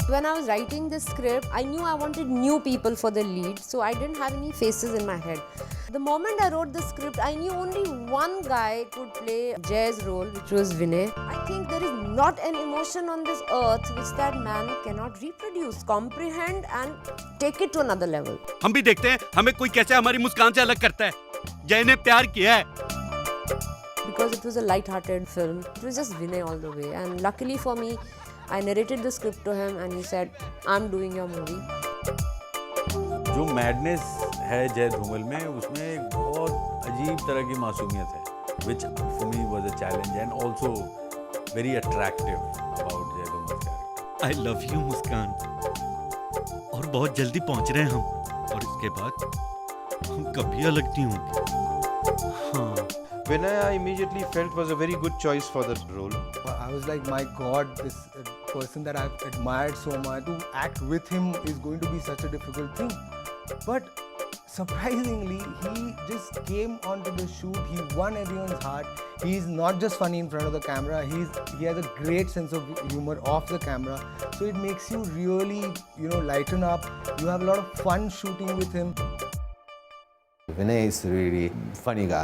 When I was writing this script, I knew I wanted new people for the lead, so I didn't have any faces in my head. The moment I wrote the script, I knew only one guy could play Jay's role, which was Vinay. I think there is not an emotion on this earth which that man cannot reproduce, comprehend and take it to another level. हम भी देखते हैं हमें कोई कैसे हमारी मुस्कान से अलग करता है। जय ने प्यार किया है। Because it was a light-hearted film, it was just Vinay all the way. And luckily for me, I narrated the script to him and he said, I'm doing your movie. जो मैडनेस है जय धूमल में, उसमें एक बहुत अजीब तरह की मासूमियत है, which for me was a challenge and also very attractive about जय Dhumal character. I love you मुस्कान। और बहुत जल्दी पहुंच रहे हैं हम। और इसके बाद हम कभी अलग नहीं होंगे। हाँ। Vinay, I immediately felt was a very good choice for the role. I was like, my God, this person that I've admired so much, to act with him is going to be such a difficult thing. But surprisingly, he just came onto the shoot. He won everyone's heart. He's not just funny in front of the camera. He has a great sense of humor off the camera. So it makes you really, lighten up. You have a lot of fun shooting with him. Vinay is a really funny guy.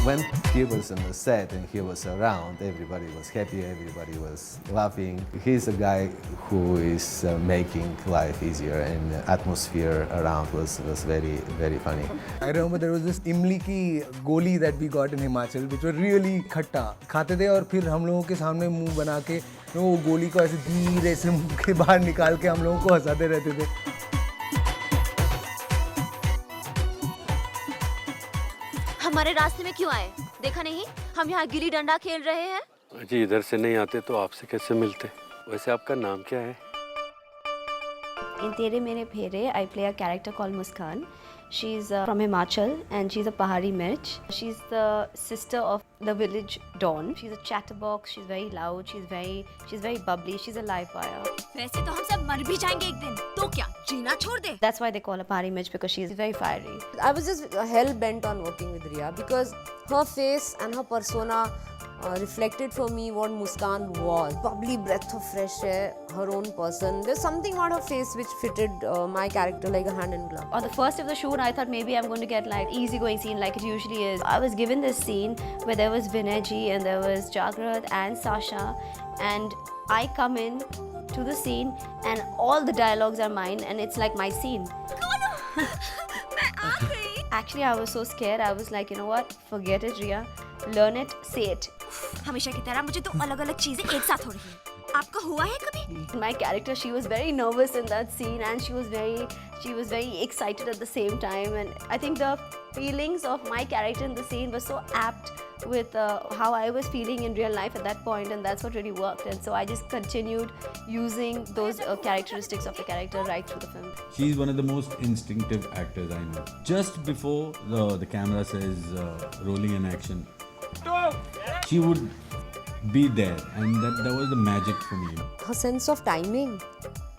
When he was on the set and he was around, everybody was happy, everybody was laughing. He's a guy who is making life easier, and the atmosphere around was very, very funny. I remember there was this imli ki goli that we got in Himachal, which was really khatta. खाते थे और फिर हम लोगों के सामने मुंह बना के वो गोली को ऐसे धीरे से मुंह के बाहर निकाल के हम लोगों को हंसाते रहते थे. हमारे रास्ते में क्यों आए? देखा नहीं हम यहाँ गिल्ली डंडा खेल रहे हैं? जी इधर से नहीं आते तो आपसे कैसे मिलते? वैसे आपका नाम क्या है? In Tere mere Phere, I play a character called Muskan. She's from Himachal and she's a Pahari Mirch. She's the sister of the village Dawn. She's a chatterbox. She's very loud. She's very bubbly. She's a live wire. वैसे तो हम सब मर भी जाएंगे एक दिन, तो क्या जीना छोड़ दे? That's why they call her Pahari Mirch, because she's very fiery. I was just hell bent on working with Riya because her face and her persona reflected for me what Muskan was. Bubbly breath of fresh air, her own person. There's something about her face which fitted my character like a hand in glove. On the first of the shoot, I thought maybe I'm going to get like easygoing scene like it usually is. I was given this scene where there was Vinay ji and there was Jagrat and Sasha, and I come in to the scene and all the dialogues are mine and it's like my scene. Actually, I was so scared. I was like, you know what? Forget it, Riya. Learn it, say it. हमेशा की तरह मुझे तो अलग-अलग चीजें एक साथ हो रही हैं। आपका हुआ है कभी? My character, she was very nervous in that scene and she was very excited at the same time, and I think the feelings of my character in the scene were so apt with how I was feeling in real life at that point, and that's what really worked. And so I just continued using those characteristics of the character right through the film. She's one of the most instinctive actors I know. Just before the camera says rolling in action, she would be there, and that was the magic for me. Her sense of timing.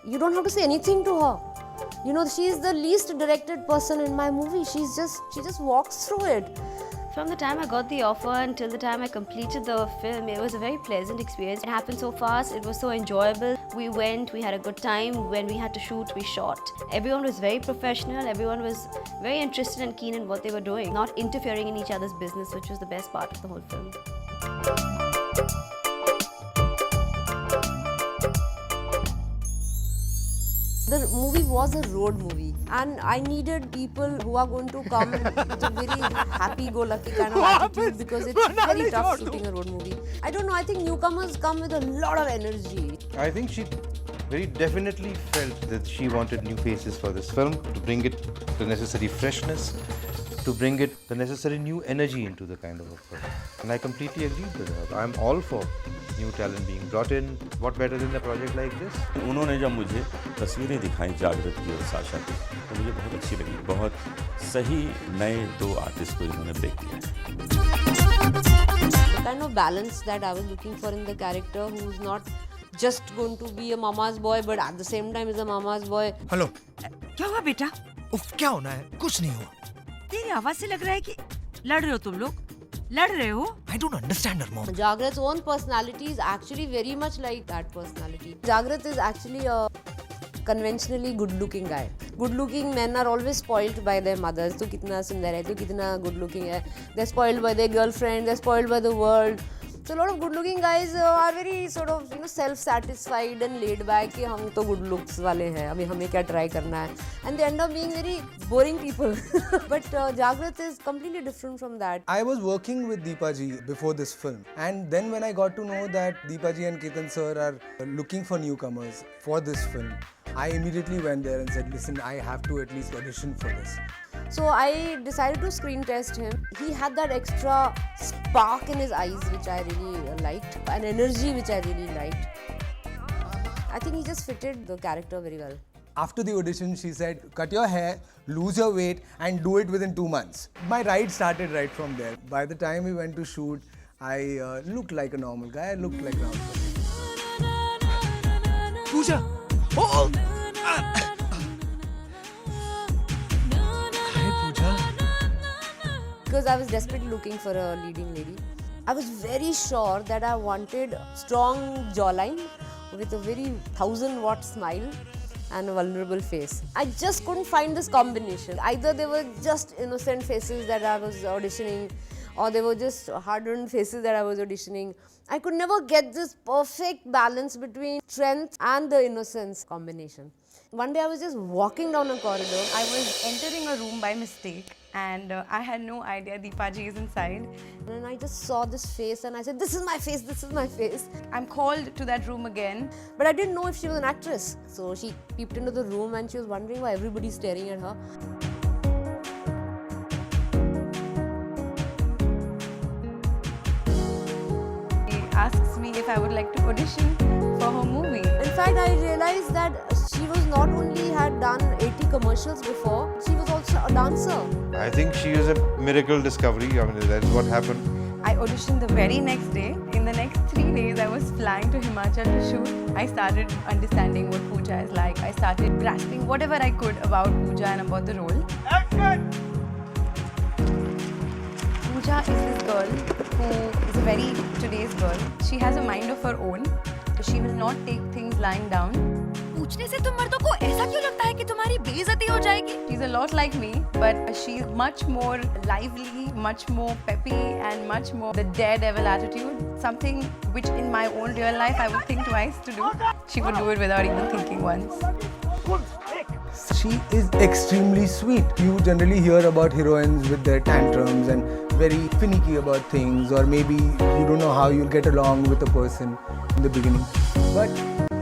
You don't have to say anything to her. She is the least directed person in my movie. She just walks through it. From the time I got the offer until the time I completed the film, it was a very pleasant experience. It happened so fast, it was so enjoyable. We went, we had a good time. When we had to shoot, we shot. Everyone was very professional, everyone was very interested and keen in what they were doing, not interfering in each other's business, which was the best part of the whole film. The movie was a road movie and I needed people who are going to come with a very happy-go-lucky kind of attitude because it's very tough shooting a road movie. I don't know, I think newcomers come with a lot of energy. I think she very definitely felt that she wanted new faces for this film to bring it the necessary freshness, to bring it the necessary new energy into the kind of a film. And I completely agreed with her. I'm all for new talent being brought in. What better than a project like this? उन्होंने जब मुझे तस्वीरें दिखाई जागृत की और Sasha की, तो मुझे बहुत अच्छी लगी. बहुत सही नए दो आर्टिस्ट को इन्होंने ब्रेक किया. The kind of balance that I was looking for in the character, who's not just going to be a mama's boy but at the same time is a mama's boy. Hello. क्या हुआ बेटा? उफ, क्या होना है? कुछ नहीं हुआ. तेरी आवाज से लग रहा है कि लड़ रहे हो तुम लोग. लड़ रहे हो? I don't understand her, mom. Jagrat's own personality is actually very much like that personality. Jagrat is actually a conventionally good-looking guy. Good-looking men are always spoiled by their mothers. तू कितना सुंदर है, तू कितना good-looking है. They're spoiled by their girlfriend. They're spoiled by the world. So a lot of good-looking guys are very sort of self-satisfied and laid back कि हम तो good looks वाले हैं, अभी हमें क्या try करना है. And they end up being very boring people. But Jagrat is completely different from that. I was working with Deepaji before this film, and then when I got to know that Deepaji and Ketan sir are looking for newcomers for this film, I immediately went there and said, listen, I have to at least audition for this. So I decided to screen test him. He had that extra spark in his eyes which I really liked, an energy which I really liked. I think he just fitted the character very well. After the audition, she said, cut your hair, lose your weight, and do it within 2 months. My ride started right from there. By the time we went to shoot, I looked like a normal guy. I looked like Ram. Pooja! Oh! Hi, Pooja. Because I was desperately looking for a leading lady. I was very sure that I wanted strong jawline with a very 1000-watt smile and a vulnerable face. I just couldn't find this combination. Either they were just innocent faces that I was auditioning, or they were just hardened faces that I was auditioning. I could never get this perfect balance between strength and the innocence combination. One day I was just walking down a corridor. I was entering a room by mistake and I had no idea Deepaji is inside. And I just saw this face and I said, this is my face, this is my face. I'm called to that room again. But I didn't know if she was an actress. So she peeped into the room and she was wondering why everybody's staring at her. She asks me if I would like to audition for her movie. In fact, I realized that she was not only had done 80 commercials before, she was also a dancer. I think she is a miracle discovery. I mean, that's what happened. I auditioned the very next day. In the next 3 days, I was flying to Himachal to shoot. I started understanding what Pooja is like. I started grasping whatever I could about Pooja and about the role. Pooja is this girl who is a very today's girl. She has a mind of her own. She will not take things lying down. पूछने से तुम मर्दों को ऐसा क्यों लगता है कि तुम्हारी बेइज्जती हो जाएगी? She's a lot like me, but she's much more lively, much more peppy, and much more the daredevil attitude. Something which in my own real life I would think twice to do. She would do it without even thinking once. She is extremely sweet. You generally hear about heroines with their tantrums and very finicky about things, or maybe you don't know how you'll get along with a person in the beginning. But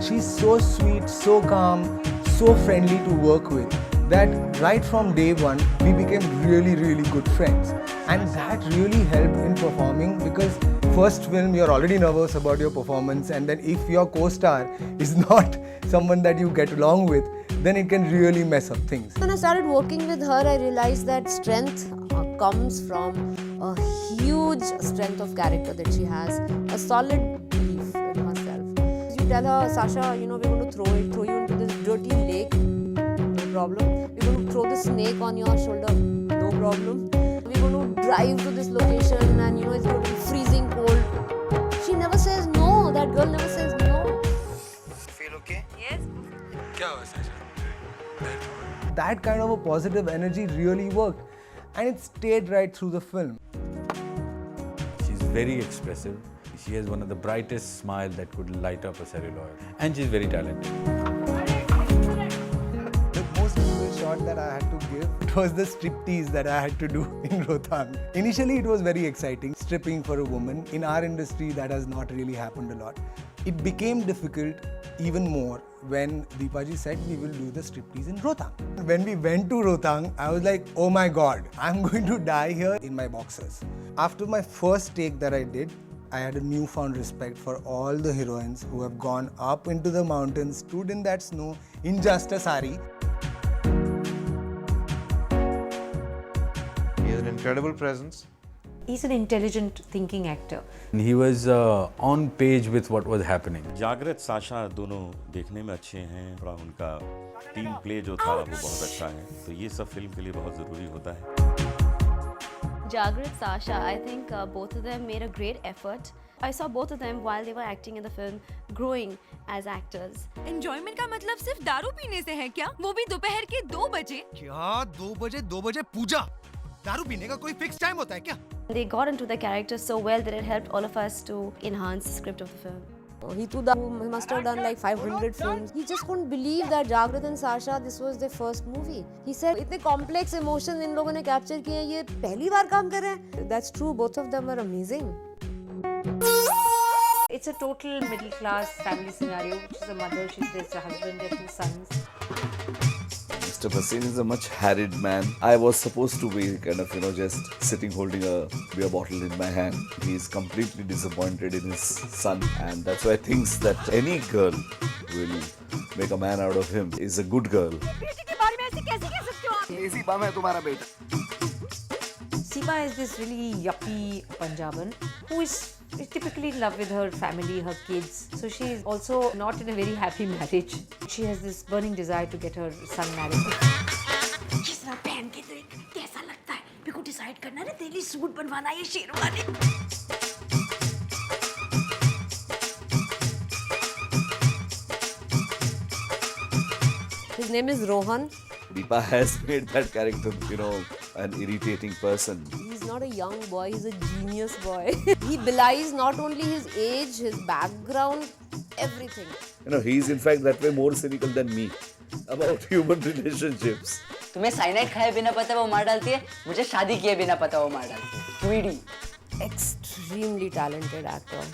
she's so sweet, so calm, so friendly to work with that right from day one we became really, really good friends. And that really helped in performing, because first film you're already nervous about your performance, and then if your co-star is not someone that you get along with, then it can really mess up things. When I started working with her, I realized that strength comes from a huge strength of character that she has, a solid belief in herself. You tell her, Sasha, we're going to throw you into this dirty lake, no problem. We're going to throw the snake on your shoulder, no problem. We're going to drive to this location and it's going to be freezing cold. She never says no. That girl never says no. Feel okay? Yes. That kind of a positive energy really worked, and it stayed right through the film. She's very expressive. She has one of the brightest smiles that could light up a celluloid. And she's very talented. The most difficult shot that I had to give was the striptease that I had to do in Rohtang. Initially, it was very exciting, stripping for a woman. In our industry, that has not really happened a lot. It became difficult even more when Deepaji said we will do the striptease in Rohtang. When we went to Rohtang, I was like, oh my god, I'm going to die here in my boxers. After my first take that I did, I had a newfound respect for all the heroines who have gone up into the mountains, stood in that snow in just a sari. He has an incredible presence. He's an intelligent thinking actor. And he was on page with what was happening. जागृत Sasha दोनों देखने में अच्छे हैं, थोड़ा उनका team play जो था वो बहुत अच्छा है, तो ये सब फिल्म के लिए बहुत ज़रूरी होता है. Jagrit, Sasha, I think both of them made a great effort. I saw both of them while they were acting in the film growing as actors. Enjoyment का मतलब सिर्फ दारू पीने से है क्या? वो भी दोपहर के 2 बजे? क्या 2 बजे पूजा? दारू पीने का कोई फिक्स टाइम होता है क्या? They got into the characters so well that it helped all of us to enhance the script of the film. He too must have done like 500 films. He just couldn't believe that Jagrit and Sasha, this was their first movie. He said, इतने complex emotions इन लोगों ने capture किए हैं, ये पहली बार काम कर रहे हैं. That's true, both of them were amazing. It's a total middle class family scenario. She's a mother, there's a husband, there are 2 sons. Mr. Bhasin is a much harried man. I was supposed to be kind of, just sitting holding a beer bottle in my hand. He is completely disappointed in his son, and that's why he thinks that any girl will make a man out of him is a good girl. Seema is this really yuppie Punjaban who is typically in love with her family, her kids. So she is also not in a very happy marriage. She has this burning desire to get her son married. जिस तरह पहन के देख कैसा लगता है? मेरे को डिसाइड करना है ना तेरे लिए सूट बनवाना है या sherwani? His name is Rohan. Deepa has made that character, an irritating person. He's not a young boy, he's a genius boy. He belies not only his age, his background, everything. He's in fact that way more cynical than me about human relationships. तुम्हें cyanide खाए बिना पता वो मार डालती है, मुझे शादी किए बिना पता वो मार डालती है. Greedy. Extremely talented actor.